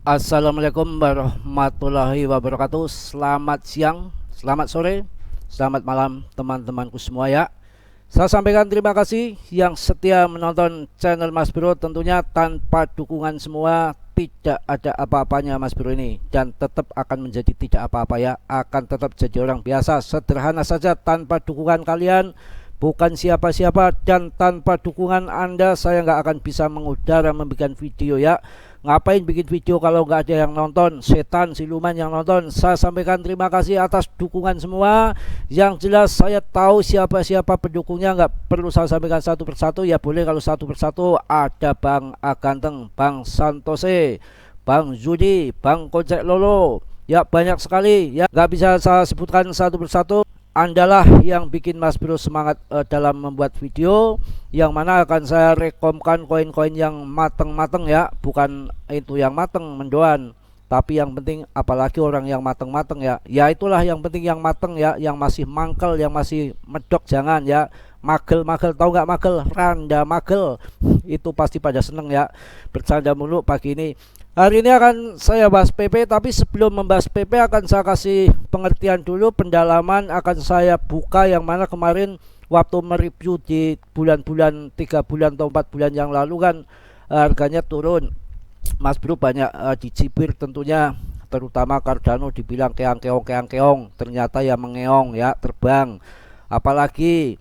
Assalamualaikum warahmatullahi wabarakatuh. Selamat siang, selamat sore, selamat malam teman-temanku semua ya. Saya sampaikan terima kasih yang setia menonton channel Mas Bro. Tentunya tanpa dukungan semua tidak ada apa-apanya Mas Bro ini. Dan tetap akan menjadi tidak apa-apa ya. Akan tetap jadi orang biasa, sederhana saja. Tanpa dukungan kalian bukan siapa-siapa, dan tanpa dukungan Anda saya nggak akan bisa mengudara membuat video ya. Ngapain bikin video kalau nggak ada yang nonton? Setan siluman yang nonton. Saya sampaikan terima kasih atas dukungan semua. Yang jelas saya tahu siapa-siapa pendukungnya, nggak perlu saya sampaikan satu persatu ya. Boleh kalau satu persatu. Ada Bang Aganteng, Bang Santose, Bang Zudi, Bang Kocek Lolo. Ya banyak sekali ya, nggak bisa saya sebutkan satu persatu. Andalah yang bikin Mas Bro semangat dalam membuat video, yang mana akan saya rekomkan koin-koin yang mateng-mateng ya, bukan itu yang mateng mendoan, tapi yang penting apalagi orang yang mateng-mateng ya. Ya itulah yang penting yang mateng ya, yang masih mangkel, yang masih medok jangan ya. Magel-magel, tahu nggak magel? Randa magel itu pasti pada seneng ya. Bercanda mulu pagi ini. Hari ini akan saya bahas PP, tapi sebelum membahas PP akan saya kasih pengertian dulu, pendalaman akan saya buka, yang mana kemarin waktu mereview di bulan-bulan 3 bulan atau 4 bulan yang lalu kan harganya turun. Mas Bro banyak dicibir tentunya, terutama Cardano dibilang keong-keong, ternyata ya mengeong ya, terbang. Apalagi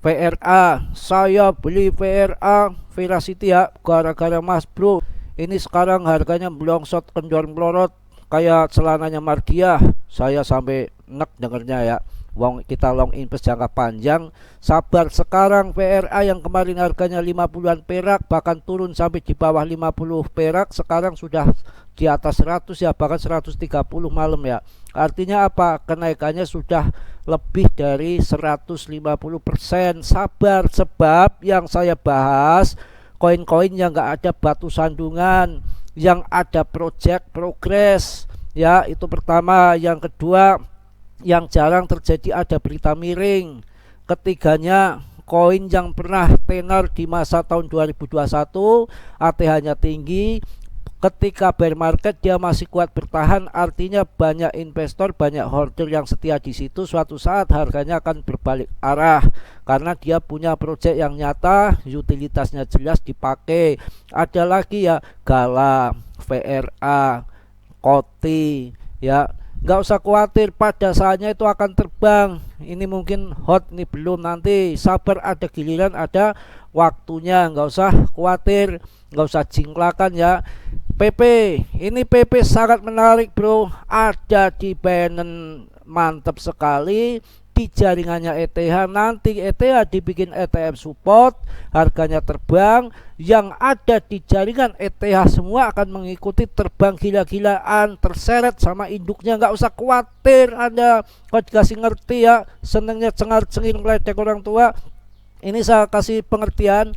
VRA, saya beli VRA Veracity ya gara-gara Mas Bro. Ini sekarang harganya blongsot kendor melorot kayak celananya Mardia. Saya sampai nek dengernya ya. Wong kita long invest jangka panjang, sabar. Sekarang VRA yang kemarin harganya 50-an perak, bahkan turun sampai di bawah 50 perak, sekarang sudah di atas 100 ya, bahkan 130 malam ya. Artinya apa? Kenaikannya sudah lebih dari 150%. Sabar, sebab yang saya bahas koin-koin yang nggak ada batu sandungan, yang ada project progress ya, itu pertama. Yang kedua, yang jarang terjadi ada berita miring. Ketiganya, koin yang pernah tenar di masa tahun 2021, ATH-nya tinggi. Ketika bear market dia masih kuat bertahan, artinya banyak investor, banyak holder yang setia di situ. Suatu saat harganya akan berbalik arah karena dia punya proyek yang nyata, utilitasnya jelas dipakai. Ada lagi ya, Gala, VRA, Koti ya, nggak usah khawatir, pada saatnya itu akan terbang. Ini mungkin hot nih, belum, nanti sabar, ada giliran, ada waktunya. Nggak usah khawatir, nggak usah jingklakan ya. PP, ini PP sangat menarik bro, ada di Binance, mantap sekali. Di jaringannya ETH, nanti ETH dibikin ETF support, harganya terbang. Yang ada di jaringan ETH semua akan mengikuti terbang gila-gilaan, terseret sama induknya. Nggak usah khawatir Anda, kau dikasih ngerti ya, senengnya cengar-cengir meledek orang tua. Ini saya kasih pengertian,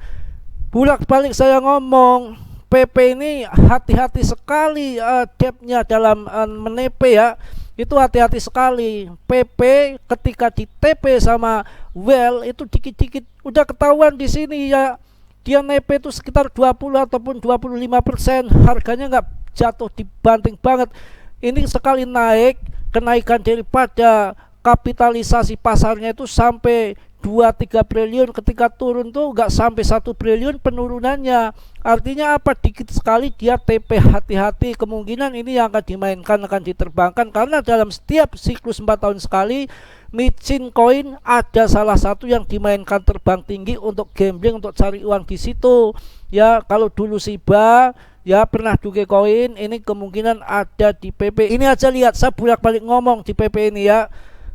bolak-balik saya ngomong. PP ini hati-hati sekali depthnya dalam menepe ya, itu hati-hati sekali. PP ketika di TP sama well itu dikit-dikit udah ketahuan di sini ya, dia nepe itu sekitar 20 ataupun 25%, harganya nggak jatuh, dibanting banget. Ini sekali naik, kenaikan daripada kapitalisasi pasarnya itu sampai 2-3 triliun, ketika turun tuh nggak sampai 1 triliun penurunannya. Artinya apa? Dikit sekali dia TP, hati-hati. Kemungkinan ini yang akan dimainkan, akan diterbangkan, karena dalam setiap siklus 4 tahun sekali micin koin ada salah satu yang dimainkan terbang tinggi untuk gambling, untuk cari uang di situ ya. Kalau dulu Shiba ya pernah duge koin, ini kemungkinan ada di PP. Ini aja lihat, saya bolak-balik ngomong di PP ini ya.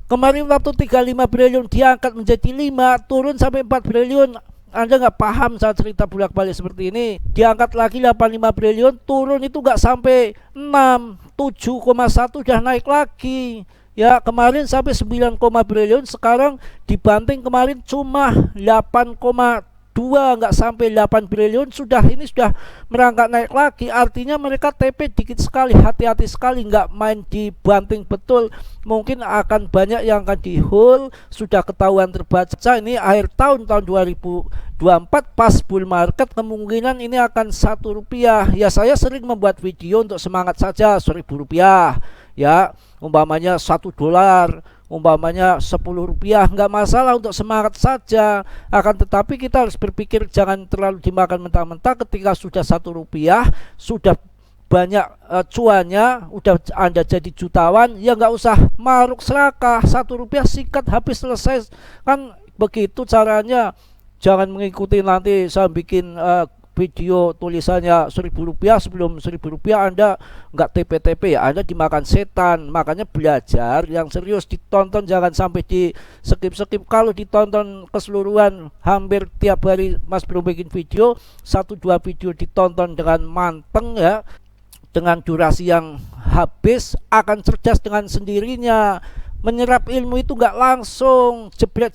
Kemarin waktu 35 triliun diangkat menjadi 5, turun sampai 4 triliun. Anda nggak paham saya cerita bolak-balik seperti ini. Diangkat lagi 85 triliun, turun itu nggak sampai 6, 7,1 udah naik lagi. Ya kemarin sampai 9, triliun, sekarang dibanting kemarin cuma 8, nggak sampai 8 triliun ini sudah merangkak naik lagi. Artinya mereka TP dikit sekali, hati-hati sekali, nggak main dibanting betul. Mungkin akan banyak yang akan di-hold, sudah ketahuan terbaca ini akhir tahun 2024 pas bull market, kemungkinan ini akan Rp1. Ya saya sering membuat video untuk semangat saja, Rp1.000 ya, umpamanya $1, umpamanya Rp10, nggak masalah untuk semangat saja. Akan tetapi kita harus berpikir jangan terlalu dimakan mentah-mentah. Ketika sudah Rp1, sudah banyak cuannya, udah Anda jadi jutawan, ya nggak usah maruk serakah. Rp1 sikat habis selesai, kan begitu caranya. Jangan mengikuti nanti saya bikin video tulisannya Rp1.000, sebelum Rp1.000 Anda nggak TP-TP ya, Anda dimakan setan. Makanya belajar yang serius, ditonton, jangan sampai di skip-skip. Kalau ditonton keseluruhan hampir tiap hari Mas Bro bikin video, 1-2 video ditonton dengan manteng ya, dengan durasi yang habis, akan cerdas dengan sendirinya. Menyerap ilmu itu nggak langsung jebret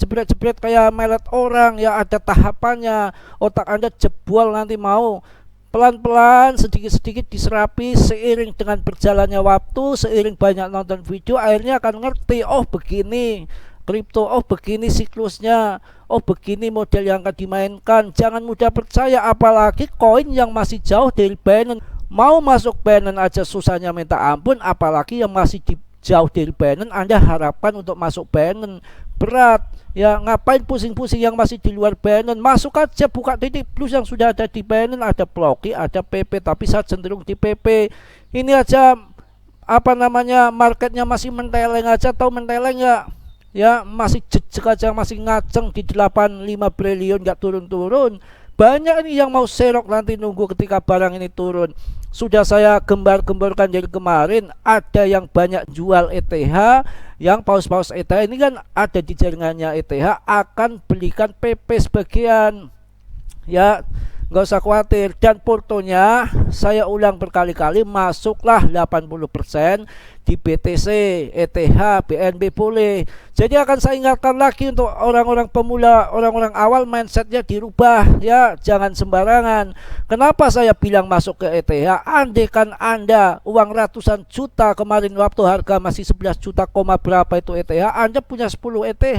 kayak melet orang ya, ada tahapannya. Otak Anda jebol nanti mau pelan-pelan, sedikit-sedikit diserapi seiring dengan berjalannya waktu, seiring banyak nonton video, akhirnya akan ngerti, oh begini kripto, oh begini siklusnya, oh begini model yang akan dimainkan. Jangan mudah percaya, apalagi koin yang masih jauh dari Binance. Mau masuk Binance aja susahnya minta ampun, apalagi yang masih jauh dari Binance. Anda harapkan untuk masuk Binance berat ya, ngapain pusing-pusing yang masih di luar Binance? Masuk aja, buka titik plus yang sudah ada di Binance. Ada Ploki, ada PP, tapi saya cenderung di PP. Ini aja apa namanya, marketnya masih menteleng aja, tahu menteleng ya, masih jejak aja, masih ngaceng di 85 triliun, nggak turun-turun. Banyak ini yang mau serok nanti nunggu ketika barang ini turun. Sudah saya gembar-gemborkan dari kemarin, ada yang banyak jual ETH, yang paus-paus ETH ini kan ada di jaringannya ETH, akan belikan PP sebagian ya, nggak usah khawatir. Dan portonya saya ulang berkali-kali, masuklah 80% di BTC, ETH, BNB boleh. Jadi akan saya ingatkan lagi untuk orang-orang pemula, orang-orang awal, mindsetnya dirubah ya, jangan sembarangan. Kenapa saya bilang masuk ke ETH? Andaikan Anda uang ratusan juta kemarin waktu harga masih 11 juta, berapa itu ETH, Anda punya 10 ETH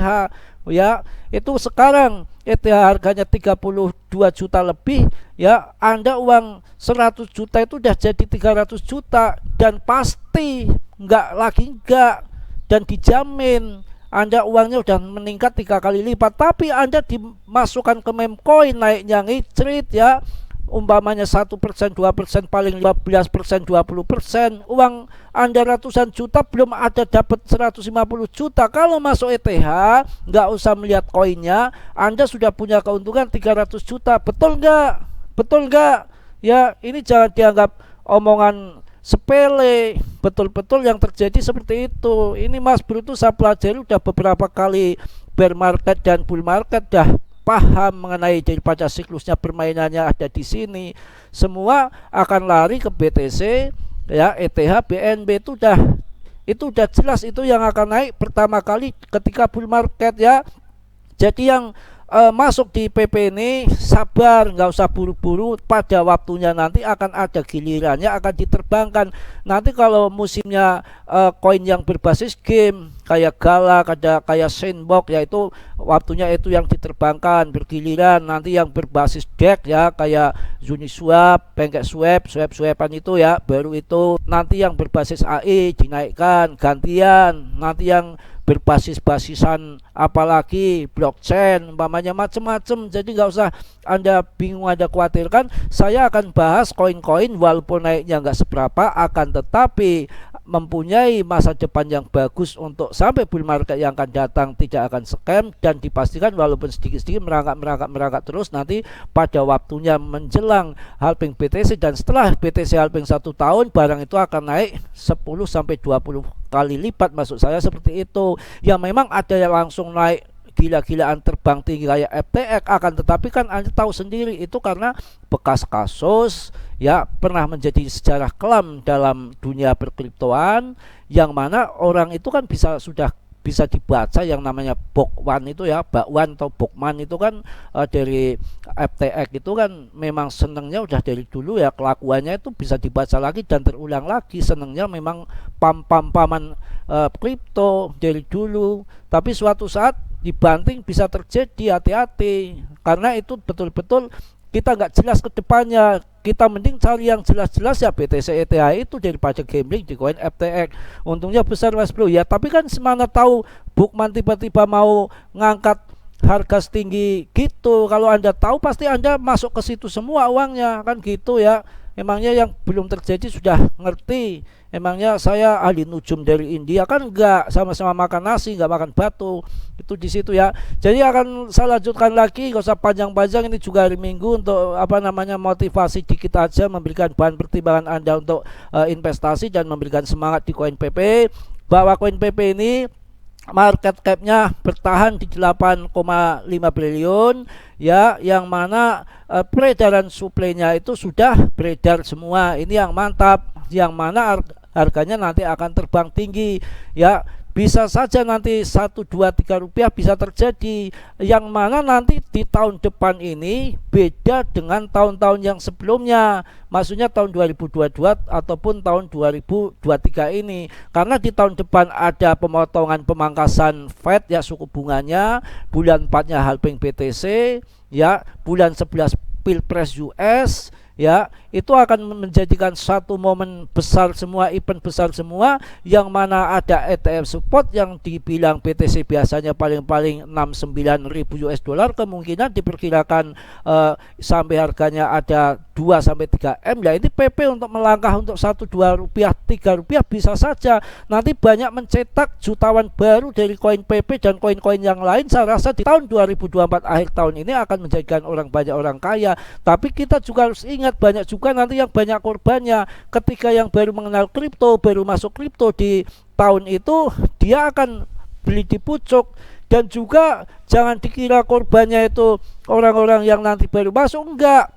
ya, itu sekarang ETH harganya 32 juta lebih ya, Anda uang 100 juta itu udah jadi 300 juta, dan pasti enggak dan dijamin Anda uangnya udah meningkat 3 kali lipat. Tapi Anda dimasukkan ke meme coin, naiknya ngicrit ya, umpamanya 1%, 2%, paling 15%, 20%, uang Anda ratusan juta belum ada dapat 150 juta. Kalau masuk ETH nggak usah melihat koinnya, Anda sudah punya keuntungan 300 juta. Betul nggak ya? Ini jangan dianggap omongan sepele, betul-betul yang terjadi seperti itu. Ini Mas Bro itu saya pelajari udah beberapa kali bear market dan bull market, dah paham mengenai daripada siklusnya, permainannya ada di sini. Semua akan lari ke BTC ya, ETH, BNB itu udah jelas, itu yang akan naik pertama kali ketika bull market ya. Jadi yang masuk di PP ini sabar, nggak usah buru-buru, pada waktunya nanti akan ada gilirannya, akan diterbangkan. Nanti kalau musimnya koin yang berbasis game kayak Gala, kayak Sandbox ya, itu waktunya itu yang diterbangkan bergiliran. Nanti yang berbasis DEX ya, kayak Uniswap, PancakeSwap, swap-swapan itu ya, baru itu nanti yang berbasis AI dinaikkan gantian. Nanti yang berbasis-basisan apalagi blockchain umpamanya macam-macam. Jadi nggak usah Anda bingung, Anda khawatirkan. Saya akan bahas koin-koin walaupun naiknya nggak seberapa, akan tetapi mempunyai masa depan yang bagus untuk sampai bull market yang akan datang, tidak akan scam, dan dipastikan walaupun sedikit-sedikit merangkak terus, nanti pada waktunya menjelang halving BTC dan setelah BTC halving 1 tahun, barang itu akan naik 10-20 kali lipat, maksud saya seperti itu. Ya memang ada yang langsung naik gila-gilaan terbang tinggi kayak FTX, akan tetapi kan Anda tahu sendiri itu karena bekas kasus ya, pernah menjadi sejarah kelam dalam dunia perkriptoan, yang mana orang itu kan sudah bisa dibaca yang namanya Bokwan itu ya, Bakwan atau Bokman itu kan dari FTX itu kan memang senengnya udah dari dulu ya, kelakuannya itu bisa dibaca lagi dan terulang lagi. Senengnya memang paman kripto dari dulu, tapi suatu saat dibanting bisa terjadi, hati-hati karena itu betul-betul kita nggak jelas ke depannya. Kita mending cari yang jelas-jelas ya, BTC ETH itu daripada gambling di koin FTX. Untungnya besar Mas Bro ya, tapi kan semana tahu Bookman tiba-tiba mau ngangkat harga setinggi gitu. Kalau Anda tahu pasti Anda masuk ke situ semua uangnya kan gitu ya. Emangnya yang belum terjadi sudah ngerti? Emangnya saya ahli nujum dari India kan? Enggak, sama-sama makan nasi, enggak makan batu. Itu di situ ya. Jadi akan saya lanjutkan lagi, gak usah panjang-panjang. Ini juga hari Minggu untuk motivasi dikit aja, memberikan bahan pertimbangan Anda untuk investasi dan memberikan semangat di koin PP. Bahwa koin PP ini market cap-nya bertahan di 8,5 triliun ya, yang mana peredaran suplainya itu sudah beredar semua. Ini yang mantap, yang mana harganya nanti akan terbang tinggi ya. Bisa saja nanti 1, 2, 3 rupiah bisa terjadi, yang mana nanti di tahun depan ini beda dengan tahun-tahun yang sebelumnya, maksudnya tahun 2022 ataupun tahun 2023 ini, karena di tahun depan ada pemotongan pemangkasan Fed ya, suku bunganya, bulan 4-nya halving BTC ya, bulan 11 Pilpres US ya. Itu akan menjadikan satu momen besar semua, event besar semua, yang mana ada ETF support yang dibilang BTC biasanya paling-paling 69.000 US dollar, kemungkinan diperkirakan sampai harganya ada 2-3 M ya. Ini PP untuk melangkah untuk 1, 2 rupiah, 3 rupiah bisa saja. Nanti banyak mencetak jutawan baru dari koin PP dan koin-koin yang lain. Saya rasa di tahun 2024 akhir tahun ini akan menjadikan banyak orang kaya. Tapi kita juga harus ingat, banyak juga nanti yang banyak korbannya. Ketika yang baru mengenal kripto, baru masuk kripto di tahun itu, dia akan beli di pucuk. Dan juga jangan dikira korbannya itu orang-orang yang nanti baru masuk, enggak.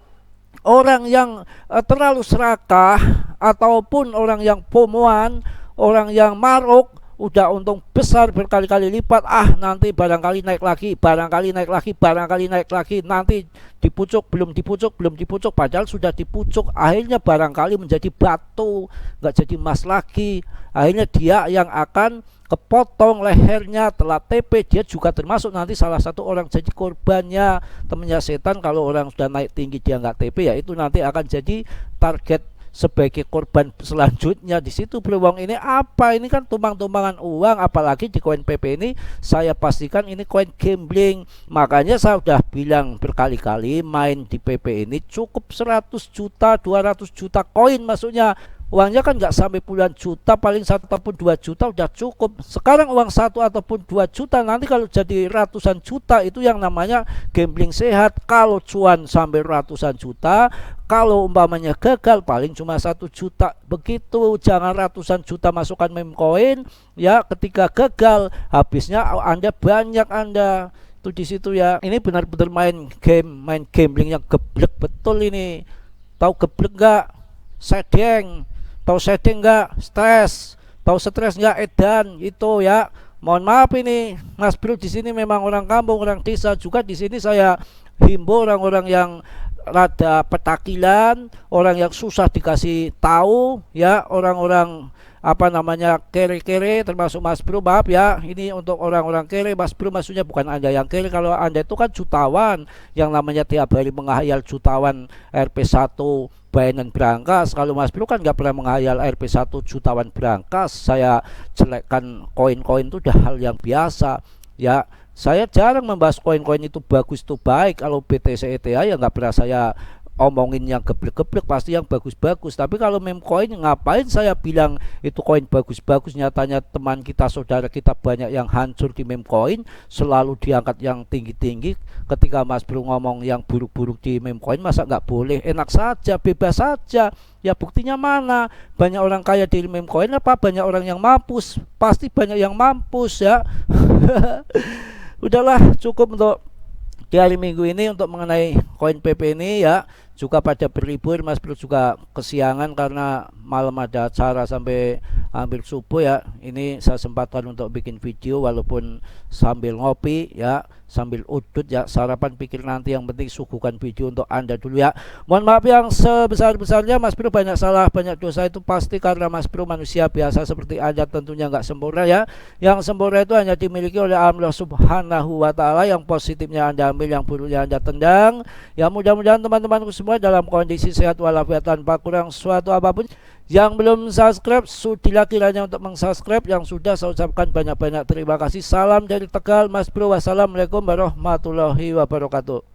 Orang yang terlalu serakah ataupun orang yang pomoan, orang yang maruk, udah untung besar berkali-kali lipat, nanti barangkali naik lagi, barangkali naik lagi, barangkali naik lagi, nanti dipucuk, belum dipucuk, belum dipucuk, padahal sudah dipucuk, akhirnya barangkali menjadi batu, nggak jadi emas lagi, akhirnya dia yang akan kepotong lehernya, telat TP, dia juga termasuk nanti salah satu orang jadi korbannya. Temennya setan, kalau orang sudah naik tinggi dia nggak TP ya, itu nanti akan jadi target sebagai korban selanjutnya. Di situ peluang ini apa? Ini kan tumbang-tumbangan uang, apalagi di koin PP ini saya pastikan ini koin gambling. Makanya saya sudah bilang berkali-kali, main di PP ini cukup 100 juta, 200 juta koin, maksudnya uangnya kan nggak sampai puluhan juta, paling 1 ataupun 2 juta udah cukup. Sekarang uang 1 ataupun 2 juta, nanti kalau jadi ratusan juta, itu yang namanya gambling sehat. Kalau cuan sampai ratusan juta, kalau umpamanya gagal paling cuma 1 juta. Begitu, jangan ratusan juta masukkan meme coin ya, ketika gagal habisnya Anda banyak Anda. Itu di situ ya. Ini benar-benar main gambling yang geblek betul ini. Tahu geblek nggak? Sedeng. Tahu sedeng nggak? Stres. Tahu stres nggak? Edan. Itu ya. Mohon maaf ini Mas Bro, di sini memang orang kampung, orang desa juga. Di sini saya himbau orang-orang yang rada petakilan, orang yang susah dikasih tahu ya, orang-orang kere-kere, termasuk Mas Bro, maaf ya, ini untuk orang-orang kere. Mas Bro maksudnya bukan Anda yang kere. Kalau Anda itu kan jutawan, yang namanya tiap hari menghayal jutawan RP1 bayanan berangkas. Kalau Mas Bro kan nggak pernah menghayal RP1 jutawan berangkas. Saya jelekkan koin-koin itu udah hal yang biasa ya. Saya jarang membahas koin-koin itu bagus itu baik. Kalau BTC ETH ya nggak pernah saya omongin yang geblek-geblek, pasti yang bagus-bagus. Tapi kalau meme coin, ngapain saya bilang itu koin bagus-bagus? Nyatanya teman kita, saudara kita banyak yang hancur di meme coin, selalu diangkat yang tinggi-tinggi. Ketika Mas Bro ngomong yang buruk-buruk di meme coin, masa nggak boleh? Enak saja, bebas saja. Ya buktinya mana? Banyak orang kaya di meme coin apa banyak orang yang mampus? Pasti banyak yang mampus ya. Udahlah, cukup untuk di hari Minggu ini untuk mengenai koin PP ini ya. Juga pada berlibur, Mas Bro juga kesiangan karena malam ada acara sampai ambil supu ya. Ini saya sempatkan untuk bikin video walaupun sambil ngopi ya, sambil udut ya, sarapan pikir nanti, yang penting suguhkan video untuk Anda dulu ya. Mohon maaf yang sebesar-besarnya, Mas Bro banyak salah, banyak dosa itu pasti karena Mas Bro manusia biasa seperti Anda, tentunya nggak sempurna ya. Yang sempurna itu hanya dimiliki oleh Allah Subhanahu wa Ta'ala. Yang positifnya Anda ambil, yang buruknya Anda tendang. Ya mudah-mudahan teman-temanku semua dalam kondisi sehat walafiat tanpa kurang suatu apapun. Yang belum subscribe, sudilah kiranya untuk mensubscribe. Yang sudah, saya ucapkan banyak-banyak terima kasih. Salam dari Tegal, Mas Bro. Wassalamualaikum warahmatullahi wabarakatuh.